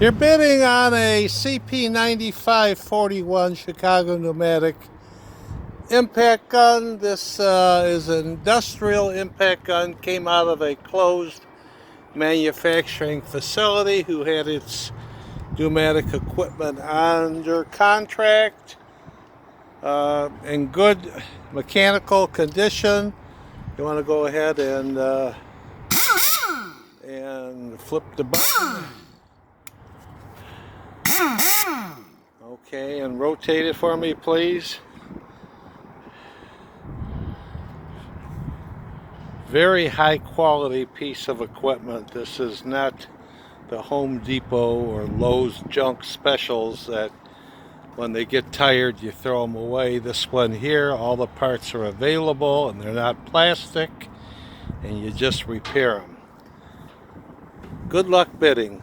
You're bidding on a CP9541 Chicago Pneumatic impact gun. This is an industrial impact gun. Came out of a closed manufacturing facility who had its pneumatic equipment under contract in good mechanical condition. You want to go ahead and flip the button. Okay, and rotate it for me, please. Very high quality piece of equipment. This is not the Home Depot or Lowe's junk specials that when they get tired you throw them away. This one here, all the parts are available and they're not plastic, and you just repair them. Good luck bidding.